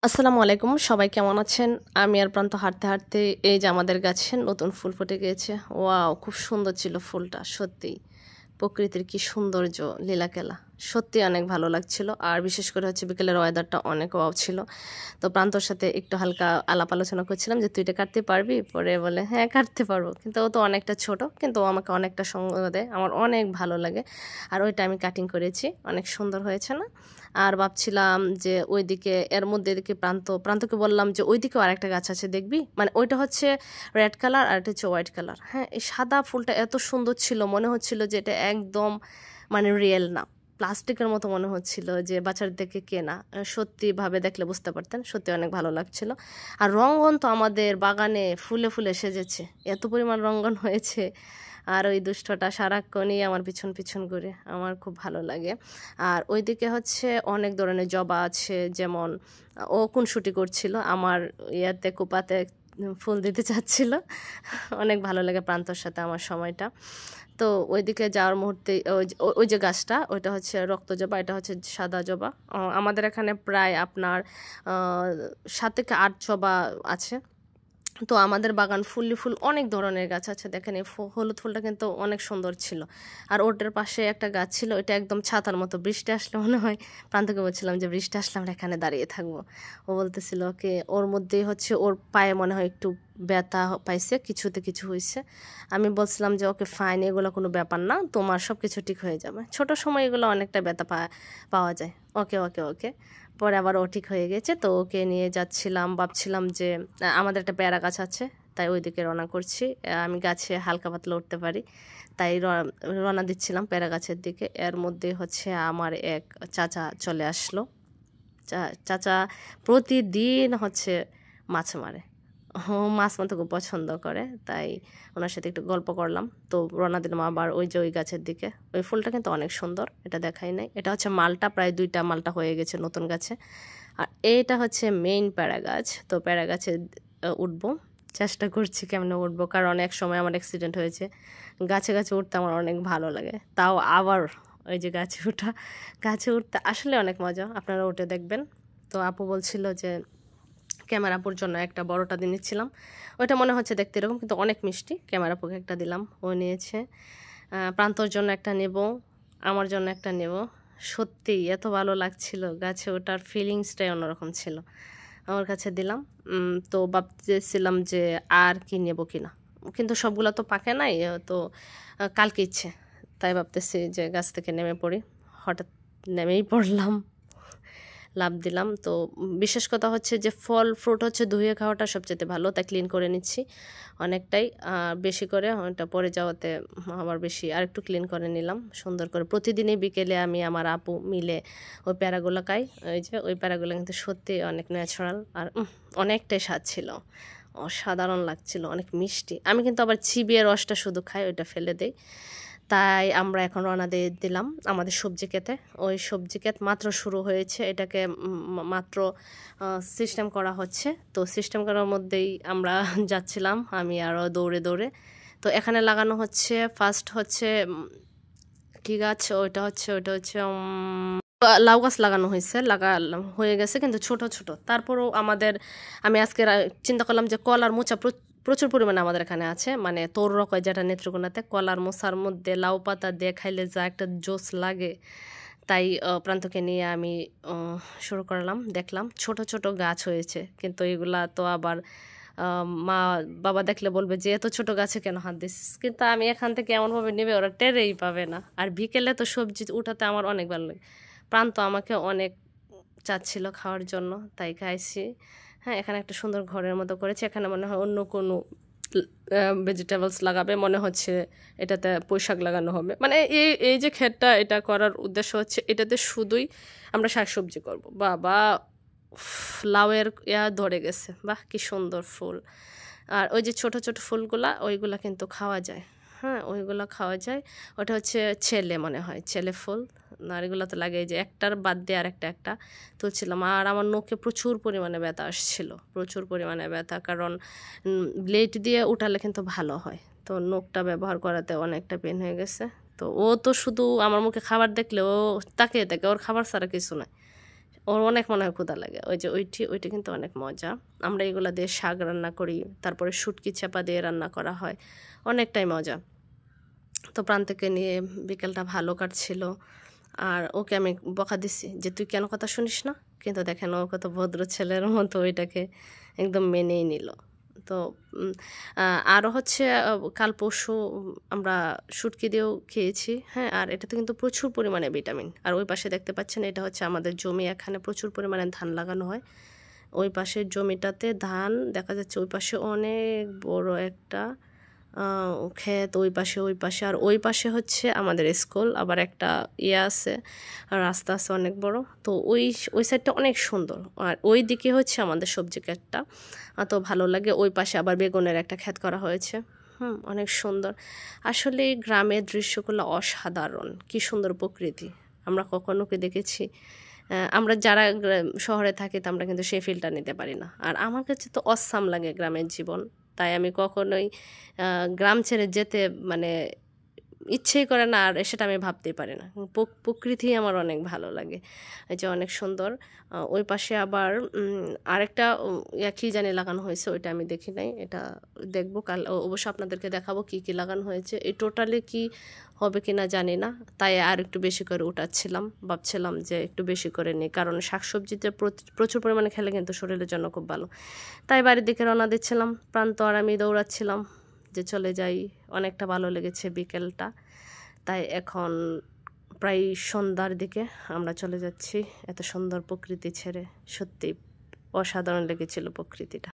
আসসালামু আলাইকুম, সবাই কেমন আছেন? আমি আর প্রান্ত হাঁটতে হাঁটতে এই যে আমাদের গাছে নতুন ফুল ফুটে গিয়েছে। ওয়াও, খুব সুন্দর ছিল ফুলটা। সত্যি প্রকৃতির কি সৌন্দর্য, লীলাখেলা। সত্যি অনেক ভালো লাগছিল। আর বিশেষ করে হচ্ছে বিকেলের ওয়েদারটা অনেক ওয়াও ছিল। তো প্রান্তর সাথে একটু হালকা আলাপ আলোচনা করছিলাম যে তুই এটা কাটতে পারবি? পরে বলে হ্যাঁ কাটতে পারবো, কিন্তু ও তো অনেকটা ছোট, কিন্তু ও আমাকে অনেকটা সঙ্গ দেয়, আমার অনেক ভালো লাগে। আর ওইটা আমি কাটিং করেছি, অনেক সুন্দর হয়েছে না? আর ভাবছিলাম যে ওইদিকে এর মধ্যে এদিকে প্রান্তকে বললাম যে ওইদিকেও আরেকটা গাছ আছে, দেখবি? মানে ওইটা হচ্ছে রেড কালার আর এটা হচ্ছে হোয়াইট কালার। হ্যাঁ, এই সাদা ফুলটা এত সুন্দর ছিল, মনে হচ্ছিল যে এটা একদম মানে রিয়েল না, প্লাস্টিকের মতো মনে হচ্ছিল, যে বাচ্চার থেকে কেনা। সত্যি ভাবে দেখলে বুঝতে পারতেন, সত্যি অনেক ভালো লাগছিল। আর রঙ্গন তো আমাদের বাগানে ফুলে ফুলে সেজেছে, এত পরিমাণ রঙ্গন হয়েছে। আর ওই দুষ্টটা সারাক্ষণই আমার পিছন পিছন ঘুরে, আমার খুব ভালো লাগে। আর ওইদিকে হচ্ছে অনেক ধরনের জবা আছে, যেমন ও খুনসুটি করছিল আমার ইয়াতে কুপাতে ফুল দিতে চাচ্ছিল। অনেক ভালো লাগে প্রান্তর সাথে আমার সময়টা। তো ওইদিকে যাওয়ার মুহূর্তে ওই যে গাছটা, ওইটা হচ্ছে রক্ত জবা, এটা হচ্ছে সাদা জবা। আমাদের এখানে প্রায় আপনার 7 থেকে 8 জবা আছে। তো আমাদের বাগান ফুল অনেক ধরনের গাছ আছে। দেখেন এই হলুদ ফুলটা কিন্তু অনেক সুন্দর ছিল। আর ওটার পাশে একটা গাছ ছিল, এটা একদম ছাতার মতো, বৃষ্টি আসলে মনে হয়, প্রান্তকে বলছিলাম যে বৃষ্টি আসলে আমরা এখানে দাঁড়িয়ে থাকবো। ও বলতেছিল ওকে, ওর মধ্যেই হচ্ছে ওর পায়ে মনে হয় একটু ব্যথা পাইছে, কিছুতে কিছু হয়েছে। আমি বলছিলাম যে ওকে ফাইন, এগুলো কোনো ব্যাপার না, তোমার সব কিছু ঠিক হয়ে যাবে, ছোট সময় এগুলো অনেকটা ব্যথা পাওয়া যায়। ওকে ওকে ওকে। পরে আবার ও ঠিক হয়ে গেছে। তো ওকে নিয়ে যাচ্ছিলাম, ভাবছিলাম যে আমাদের একটা পেয়ারা গাছ আছে, তাই ওইদিকে রওনা করছি। আমি গাছে হালকা পাতলা উঠতে পারি, তাই রওনা দিচ্ছিলাম পেয়ারা গাছের দিকে। এর মধ্যে হচ্ছে আমার এক চাচা চলে আসলো। চাচা প্রতিদিন হচ্ছে মাছ মারে, ও মাছ মারতে খুব পছন্দ করে, তাই ওনার সাথে একটু গল্প করলাম। তো রওনা দিলাম আবার ওই যে ওই গাছের দিকে। ওই ফুলটা কিন্তু অনেক সুন্দর, এটা দেখাই নাই। এটা হচ্ছে মালটা, প্রায় 2টা মালটা হয়ে গেছে নতুন গাছে। আর এইটা হচ্ছে মেইন প্যারা গাছ। তো প্যারা গাছে উঠবো, চেষ্টা করছি কেমনে উঠবো, কারণ অনেক সময় আমার অ্যাক্সিডেন্ট হয়েছে। গাছে গাছে উঠতে আমার অনেক ভালো লাগে, তাও আবার ওই যে গাছে উঠতে আসলে অনেক মজা, আপনারা উঠে দেখবেন। তো আপু বলছিল যে ক্যামেরা আপুর জন্য একটা বড়টা দিয়ে নিচ্ছিলাম, ওইটা মনে হচ্ছে দেখতে এরকম কিন্তু অনেক মিষ্টি। ক্যামেরা আপুকে একটা দিলাম, ও নিয়েছে। প্রান্তর জন্য একটা নেব, আমার জন্য একটা নেব। সত্যিই এত ভালো লাগছিল, গাছে ওটার ফিলিংসটাই অন্যরকম ছিল। আমার কাছে দিলাম। তো ভাবতেছিলাম যে আর কি নেব কিনা, কিন্তু সবগুলো তো পাকে নাই, তো কালকে ইচ্ছে, তাই ভাবতেছি যে গাছ থেকে নেমে পড়ি। হঠাৎ নেমেই পড়লাম, লাভ দিলাম। তো বিশেষ কথা হচ্ছে যে ফল ফ্রুট হচ্ছে ধুয়ে খাওয়াটা সবচেয়ে ভালো, তাই ক্লিন করে নিচ্ছি অনেকটাই, বেশি করে। ওটা পরে যাওয়াতে আবার বেশি আর একটু ক্লিন করে নিলাম সুন্দর করে। প্রতিদিনই বিকেলে আমি আমার আপু মিলে ওই প্যারাগুলো খাই। ওই যে ওই প্যারাগুলো কিন্তু সত্যি অনেক ন্যাচারাল, আর অনেকটাই স্বাদ ছিল, অসাধারণ লাগছিল, অনেক মিষ্টি। আমি কিন্তু আবার চিবিয়ে রসটা শুধু খাই, ওইটা ফেলে দেই। তাই আমরা এখন রওনা দিয়ে দিলাম আমাদের সবজি ক্ষেতে। ওই সবজি ক্ষেত মাত্র শুরু হয়েছে, এটাকে মাত্র সিস্টেম করা হচ্ছে। তো সিস্টেম করার মধ্যেই আমরা যাচ্ছিলাম, আমি আরও দৌড়ে দৌড়ে। তো এখানে লাগানো হচ্ছে, ফার্স্ট হচ্ছে কি গাছ, ওইটা হচ্ছে লাউ গাছ লাগানো হয়েছে, হয়ে গেছে কিন্তু ছোট ছোট। তারপরও আমি আজকে চিন্তা করলাম যে কলার মোচা প্রচুর পরিমাণে আমাদের এখানে আছে, মানে তোর রকম যেটা নেত্রকোনাতে, কলার মোচার মধ্যে লাউ পাতা দিয়ে খাইলে যা একটা জোস লাগে। তাই প্রান্তকে নিয়ে আমি শুরু করলাম। দেখলাম ছোট ছোট গাছ হয়েছে, কিন্তু এগুলা তো আবার মা বাবা দেখলে বলবে যে এত ছোট গাছে কেন হাত দিস, কিন্তু আমি এখান থেকে এমনভাবে নেবে ওরা টেরেই পাবে না। আর বিকেলে তো সবজি উঠাতে আমার অনেক ভালো লাগে। প্রান্ত আমাকে অনেক চাচ্ছিল খাওয়ার জন্য, তাই খাইছি। হ্যাঁ, এখানে একটা সুন্দর ঘরের মতো করেছে, এখানে মনে হয় অন্য কোনো ভেজিটেবলস লাগাবে, মনে হচ্ছে এটাতে পুঁইশাক লাগানো হবে। মানে এই এই যে ক্ষেতটা, এটা করার উদ্দেশ্য হচ্ছে এটাতে শুধুই আমরা শাকসবজি করব। বাবা, লাউয়ের ধরে গেছে, বাহ কি সুন্দর ফুল। আর ওই যে ছোট ছোট ফুলগুলা, ওইগুলা কিন্তু খাওয়া যায়। হ্যাঁ, ওইগুলো খাওয়া যায়। ওটা হচ্ছে ছেলে, মনে হয় ছেলে ফুল। আর এগুলো তো লাগে, যে একটার বাদ দিয়ে আর একটা তুলছিলাম। আর আমার নখে প্রচুর পরিমাণে ব্যথা আসছিল, প্রচুর পরিমাণে ব্যথা, কারণ ব্লেড দিয়ে উঠালে কিন্তু ভালো হয়, তো নখটা ব্যবহার করাতে অনেকটা পেন হয়ে গেছে। তো ও তো শুধু আমার মুখে খাবার দেখলে ও তাকিয়ে থাকে, ওর খাবার ছাড়া কিছু নয়। ওর অনেক মনে হয় ক্ষুধা লাগে। ওই যে ওইটি কিন্তু অনেক মজা। আমরা এগুলা দিয়ে শাক রান্না করি, তারপরে শুটকি চাপা দিয়ে রান্না করা হয়, অনেকটাই মজা। তো প্রান্তিককে নিয়ে বিকেলটা ভালো কাটছিল। আর ওকে আমি বকা দিছি যে তুই কেন কথা শুনিস না, কিন্তু দেখেন ও কত ভদ্র ছেলের মতো ওইটাকে একদম মেনেই নিল। তো আরও হচ্ছে কাল পরশু আমরা শুটকি দিয়েও খেয়েছি, হ্যাঁ। আর এটাতে কিন্তু প্রচুর পরিমাণে ভিটামিন। আর ওই পাশে দেখতে পাচ্ছেন এটা হচ্ছে আমাদের জমি, এখানে প্রচুর পরিমাণে ধান লাগানো হয়। ওই পাশের জমিটাতে ধান দেখা যাচ্ছে, ওই পাশে অনেক বড় একটা ক্ষেত, ওই পাশে আর ওই পাশে হচ্ছে আমাদের স্কুল, আবার একটা আছে, রাস্তা আছে অনেক বড়। তো ওই সাইডটা অনেক সুন্দর। আর ওই দিকে হচ্ছে আমাদের সবজি ক্ষেতটা, তো ভালো লাগে। ওই পাশে আবার বেগুনের একটা ক্ষেত করা হয়েছে, অনেক সুন্দর। আসলে গ্রামের দৃশ্যগুলো অসাধারণ, কি সুন্দর প্রকৃতি। আমরা কখনো কি দেখেছি? আমরা যারা শহরে থাকি তো আমরা কিন্তু সেই ফিলটা নিতে পারি না। আর আমার কাছে তো অসাম লাগে গ্রামের জীবন, তাই আমি কখনোই গ্রাম ছেড়ে যেতে মানে ইচ্ছেই করে না, আর সেটা আমি ভাবতেই পারি না। প্রকৃতি আমার অনেক ভালো লাগে, এই যে অনেক সুন্দর। ওই পাশে আবার আরেকটা কী জানি লাগানো হয়েছে, ওইটা আমি দেখি নাই, এটা দেখবো কাল, অবশ্য আপনাদেরকে দেখাবো কী কী লাগানো হয়েছে। এই টোটালি কি হবে কি না জানি না, তাই আর একটু বেশি করে উঠাচ্ছিলাম, ভাবছিলাম যে একটু বেশি করে নিই, কারণ শাকসবজিতে প্রচুর পরিমাণে খেলে কিন্তু শরীরের জন্য খুব ভালো। তাই বাড়ির দিকে রওনা দিচ্ছিলাম, প্রান্ত আর আমি দৌড়াচ্ছিলাম যে চলে যাই। অনেকটা ভালো লেগেছে বিকেলটা, তাই এখন প্রায় সন্ধ্যার দিকে আমরা চলে যাচ্ছি। এত সুন্দর প্রকৃতি ছেড়ে সত্যি অসাধারণ লেগেছিল প্রকৃতিটা।